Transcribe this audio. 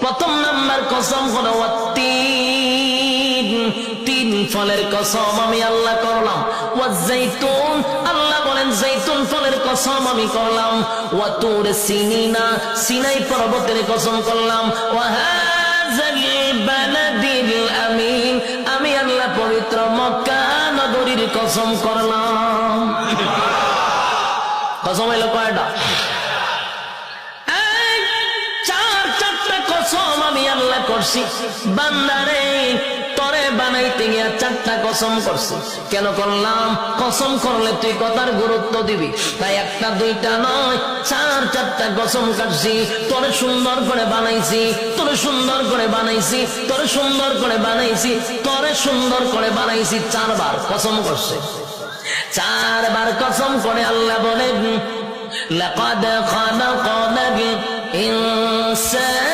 প্রথম নাম্বার কসম হলো তিন ফলের কসম আমি আল্লাহ করলাম। ওয়াজাইতুন, আল্লাহ বলেন জাইতুন ফলের কসম আমি করলাম। ওয়া তুর সিনিনা, সিনাই পর্বতের কসম করলাম। ওয়া হাযাল বালাদিল আমিন, আমি আল্লাহ পবিত্র মক্কা নগরীর কসম করলাম। কসম হলো কয়টা? চারটা কসম আমি আল্লাহ করছি। বান্দারে তরে বানাইতে গিয়া চারটা কসম করছি। কেন করলাম? কসম করলে তুই কথার গুরুত্ব দিবি, তাই একটা দুইটা নয়, চারটা কসম কাটছি। তোরে সুন্দর করে বানাইছি, তোরে সুন্দর করে বানাইছি, তোরে সুন্দর করে বানাইছি, তোরে সুন্দর করে বানাইছি। চারবার কসম করছে। চারবার কসম করে আল্লাহ বলেন লাকাদ খালাকনাল ইনসান